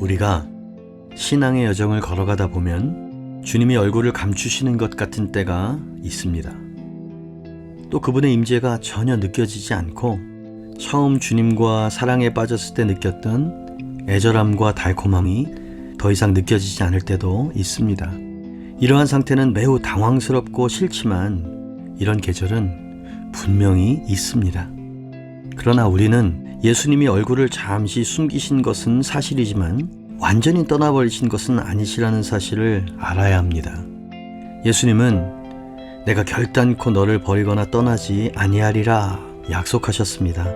우리가 신앙의 여정을 걸어가다 보면 주님이 얼굴을 감추시는 것 같은 때가 있습니다. 또 그분의 임재가 전혀 느껴지지 않고 처음 주님과 사랑에 빠졌을 때 느꼈던 애절함과 달콤함이 더 이상 느껴지지 않을 때도 있습니다. 이러한 상태는 매우 당황스럽고 싫지만 이런 계절은 분명히 있습니다. 그러나 우리는 예수님이 얼굴을 잠시 숨기신 것은 사실이지만 완전히 떠나버리신 것은 아니시라는 사실을 알아야 합니다. 예수님은 내가 결단코 너를 버리거나 떠나지 아니하리라 약속하셨습니다.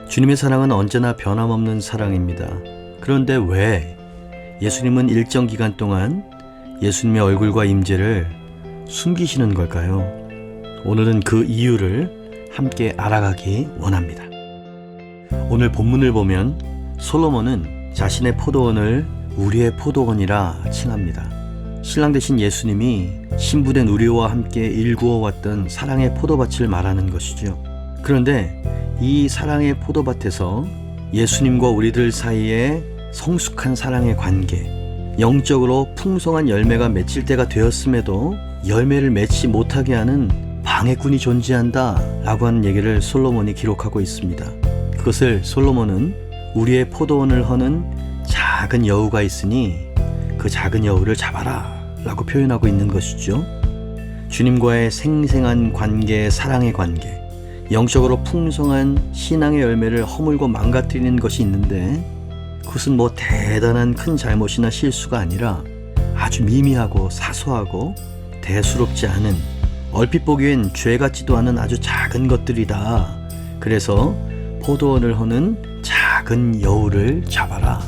주님의 사랑은 언제나 변함없는 사랑입니다. 그런데 왜 예수님은 일정 기간 동안 예수님의 얼굴과 임재를 숨기시는 걸까요? 오늘은 그 이유를 함께 알아가기 원합니다. 오늘 본문을 보면 솔로몬은 자신의 포도원을 우리의 포도원이라 칭합니다. 신랑 되신 예수님이 신부된 우리와 함께 일구어 왔던 사랑의 포도밭을 말하는 것이죠. 그런데 이 사랑의 포도밭에서 예수님과 우리들 사이에 성숙한 사랑의 관계, 영적으로 풍성한 열매가 맺힐 때가 되었음에도 열매를 맺지 못하게 하는 방해꾼이 존재한다 라고 하는 얘기를 솔로몬이 기록하고 있습니다. 그것을 솔로몬은 우리의 포도원을 허는 작은 여우가 있으니 그 작은 여우를 잡아라 라고 표현하고 있는 것이죠. 주님과의 생생한 관계, 사랑의 관계, 영적으로 풍성한 신앙의 열매를 허물고 망가뜨리는 것이 있는데 그것은 뭐 대단한 큰 잘못이나 실수가 아니라 아주 미미하고 사소하고 대수롭지 않은, 얼핏 보기엔 죄 같지도 않은 아주 작은 것들이다. 그래서 포도원을 허는 작은 여우를 잡아라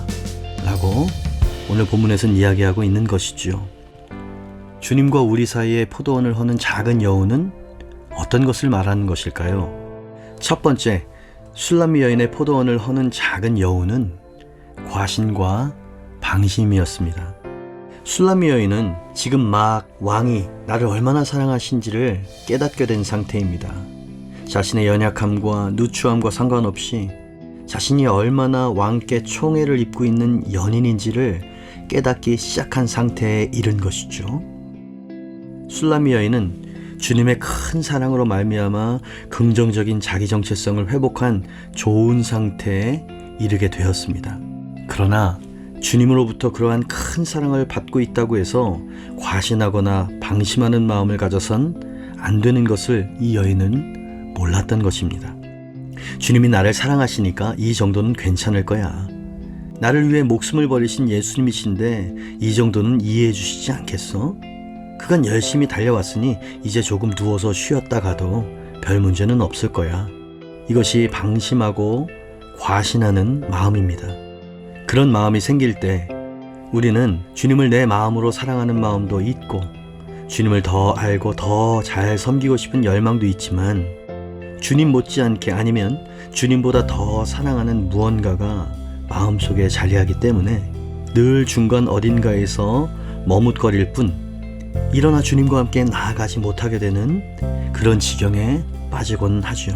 라고 오늘 본문에서는 이야기하고 있는 것이죠. 주님과 우리 사이에 포도원을 허는 작은 여우는 어떤 것을 말하는 것일까요? 첫 번째, 술람미 여인의 포도원을 허는 작은 여우는 과신과 방심이었습니다. 술람미 여인은 지금 막 왕이 나를 얼마나 사랑하신지를 깨닫게 된 상태입니다. 자신의 연약함과 누추함과 상관없이 자신이 얼마나 왕께 총애를 입고 있는 연인인지를 깨닫기 시작한 상태에 이른 것이죠. 술람미 여인은 주님의 큰 사랑으로 말미암아 긍정적인 자기 정체성을 회복한 좋은 상태에 이르게 되었습니다. 그러나 주님으로부터 그러한 큰 사랑을 받고 있다고 해서 과신하거나 방심하는 마음을 가져선 안 되는 것을 이 여인은 몰랐던 것입니다. 주님이 나를 사랑하시니까 이 정도는 괜찮을 거야. 나를 위해 목숨을 버리신 예수님이신데 이 정도는 이해해 주시지 않겠어? 그간 열심히 달려왔으니 이제 조금 누워서 쉬었다 가도 별 문제는 없을 거야. 이것이 방심하고 과신하는 마음입니다. 그런 마음이 생길 때 우리는 주님을 내 마음으로 사랑하는 마음도 있고 주님을 더 알고 더 잘 섬기고 싶은 열망도 있지만 주님 못지않게 아니면 주님보다 더 사랑하는 무언가가 마음속에 자리하기 때문에 늘 중간 어딘가에서 머뭇거릴 뿐 일어나 주님과 함께 나아가지 못하게 되는 그런 지경에 빠지곤 하죠.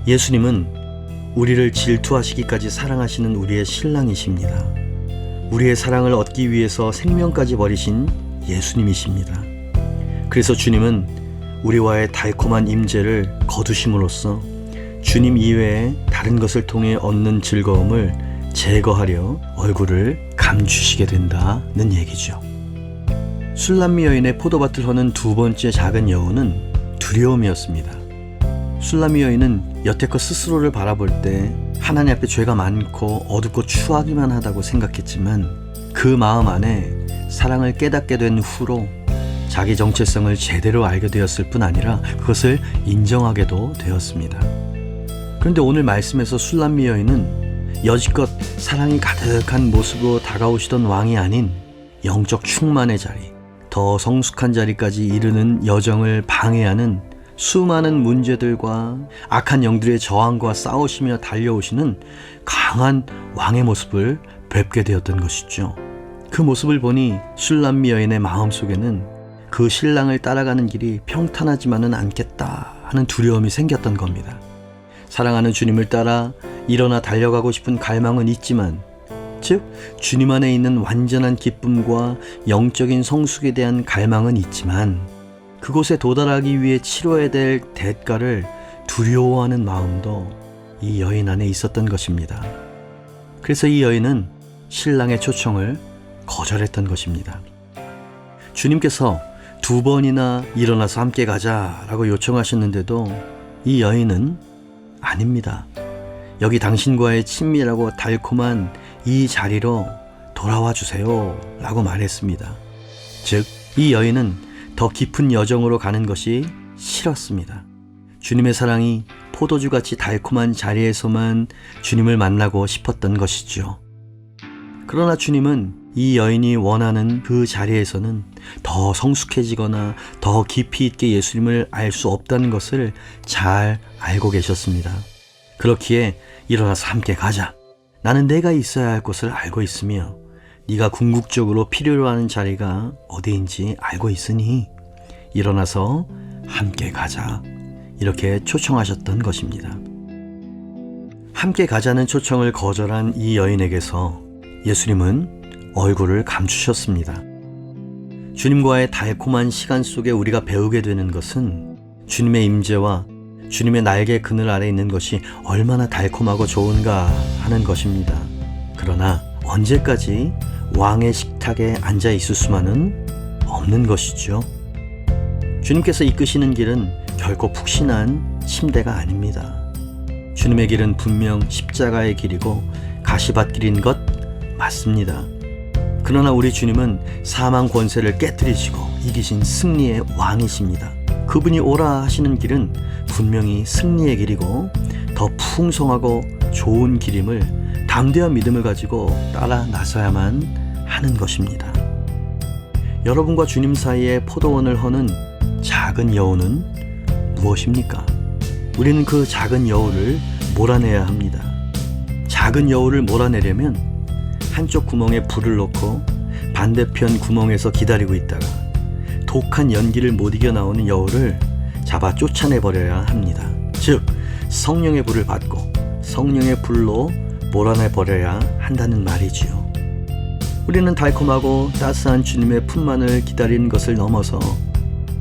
예수님은 우리를 질투하시기까지 사랑하시는 우리의 신랑이십니다. 우리의 사랑을 얻기 위해서 생명까지 버리신 예수님이십니다. 그래서 주님은 우리와의 달콤한 임재를 거두심으로써 주님 이외에 다른 것을 통해 얻는 즐거움을 제거하려 얼굴을 감추시게 된다는 얘기죠. 술람미 여인의 포도밭을 허는 두 번째 작은 여우는 두려움이었습니다. 술람미 여인은 여태껏 스스로를 바라볼 때 하나님 앞에 죄가 많고 어둡고 추하기만 하다고 생각했지만 그 마음 안에 사랑을 깨닫게 된 후로 자기 정체성을 제대로 알게 되었을 뿐 아니라 그것을 인정하게도 되었습니다. 그런데 오늘 말씀에서 술람미 여인은 여지껏 사랑이 가득한 모습으로 다가오시던 왕이 아닌 영적 충만의 자리, 더 성숙한 자리까지 이르는 여정을 방해하는 수많은 문제들과 악한 영들의 저항과 싸우시며 달려오시는 강한 왕의 모습을 뵙게 되었던 것이죠. 그 모습을 보니 술람미 여인의 마음속에는 그 신랑을 따라가는 길이 평탄하지만은 않겠다 하는 두려움이 생겼던 겁니다. 사랑하는 주님을 따라 일어나 달려가고 싶은 갈망은 있지만 즉 주님 안에 있는 완전한 기쁨과 영적인 성숙에 대한 갈망은 있지만 그곳에 도달하기 위해 치러야 될 대가를 두려워하는 마음도 이 여인 안에 있었던 것입니다. 그래서 이 여인은 신랑의 초청을 거절했던 것입니다. 주님께서 2번이나 일어나서 함께 가자라고 요청하셨는데도 이 여인은 아닙니다. 여기 당신과의 친밀하고 달콤한 이 자리로 돌아와 주세요 라고 말했습니다. 즉, 이 여인은 더 깊은 여정으로 가는 것이 싫었습니다. 주님의 사랑이 포도주같이 달콤한 자리에서만 주님을 만나고 싶었던 것이죠. 그러나 주님은 이 여인이 원하는 그 자리에서는 더 성숙해지거나 더 깊이 있게 예수님을 알 수 없다는 것을 잘 알고 계셨습니다. 그렇기에 일어나서 함께 가자. 나는 내가 있어야 할 곳을 알고 있으며 네가 궁극적으로 필요로 하는 자리가 어디인지 알고 있으니 일어나서 함께 가자. 이렇게 초청하셨던 것입니다. 함께 가자는 초청을 거절한 이 여인에게서 예수님은 얼굴을 감추셨습니다. 주님과의 달콤한 시간 속에 우리가 배우게 되는 것은 주님의 임재와 주님의 날개 그늘 아래 있는 것이 얼마나 달콤하고 좋은가 하는 것입니다. 그러나 언제까지 왕의 식탁에 앉아 있을 수만은 없는 것이죠. 주님께서 이끄시는 길은 결코 푹신한 침대가 아닙니다. 주님의 길은 분명 십자가의 길이고 가시밭길인 것 맞습니다. 그러나 우리 주님은 사망 권세를 깨뜨리시고 이기신 승리의 왕이십니다. 그분이 오라 하시는 길은 분명히 승리의 길이고 더 풍성하고 좋은 길임을 담대한 믿음을 가지고 따라 나서야만 하는 것입니다. 여러분과 주님 사이에 포도원을 허는 작은 여우는 무엇입니까? 우리는 그 작은 여우를 몰아내야 합니다. 작은 여우를 몰아내려면 한쪽 구멍에 불을 넣고 반대편 구멍에서 기다리고 있다가 독한 연기를 못 이겨 나오는 여우를 잡아 쫓아내버려야 합니다. 즉, 성령의 불을 받고 성령의 불로 몰아내버려야 한다는 말이지요. 우리는 달콤하고 따스한 주님의 품만을 기다리는 것을 넘어서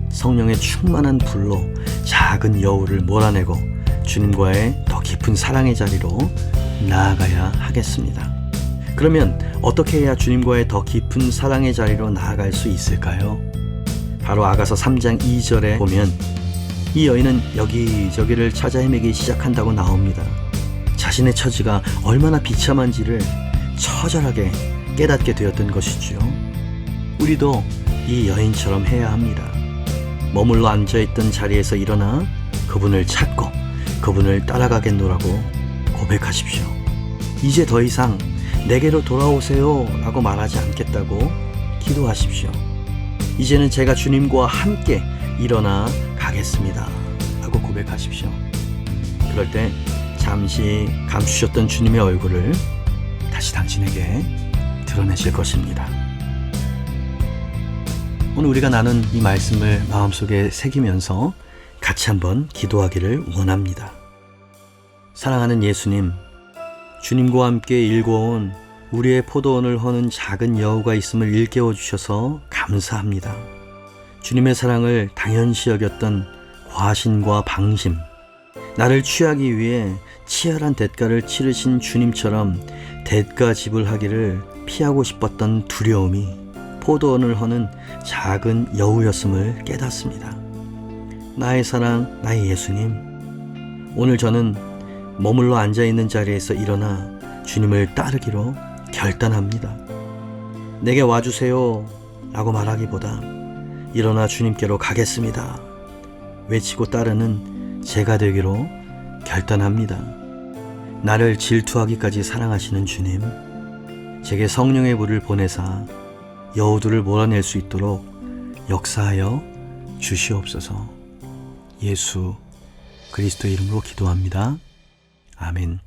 성령의 충만한 불로 작은 여우를 몰아내고 주님과의 더 깊은 사랑의 자리로 나아가야 하겠습니다. 그러면 어떻게 해야 주님과의 더 깊은 사랑의 자리로 나아갈 수 있을까요? 바로 아가서 3장 2절에 보면 이 여인은 여기저기를 찾아 헤매기 시작한다고 나옵니다. 자신의 처지가 얼마나 비참한지를 처절하게 깨닫게 되었던 것이죠. 우리도 이 여인처럼 해야 합니다. 머물러 앉아있던 자리에서 일어나 그분을 찾고 그분을 따라가겠노라고 고백하십시오. 이제 더 이상 내게로 돌아오세요 라고 말하지 않겠다고 기도하십시오. 이제는 제가 주님과 함께 일어나 가겠습니다 라고 고백하십시오. 그럴 때 잠시 감추셨던 주님의 얼굴을 다시 당신에게 드러내실 것입니다. 오늘 우리가 나눈 이 말씀을 마음속에 새기면서 같이 한번 기도하기를 원합니다. 사랑하는 예수님, 주님과 함께 일궈온 우리의 포도원을 허는 작은 여우가 있음을 일깨워 주셔서 감사합니다. 주님의 사랑을 당연시 여겼던 과신과 방심, 나를 취하기 위해 치열한 대가를 치르신 주님처럼 대가 지불하기를 피하고 싶었던 두려움이 포도원을 허는 작은 여우였음을 깨닫습니다. 나의 사랑, 나의 예수님, 오늘 저는 머물러 앉아있는 자리에서 일어나 주님을 따르기로 결단합니다. 내게 와주세요 라고 말하기보다 일어나 주님께로 가겠습니다 외치고 따르는 제가 되기로 결단합니다. 나를 질투하기까지 사랑하시는 주님, 제게 성령의 불을 보내사 여우들을 몰아낼 수 있도록 역사하여 주시옵소서. 예수 그리스도의 이름으로 기도합니다. 아멘.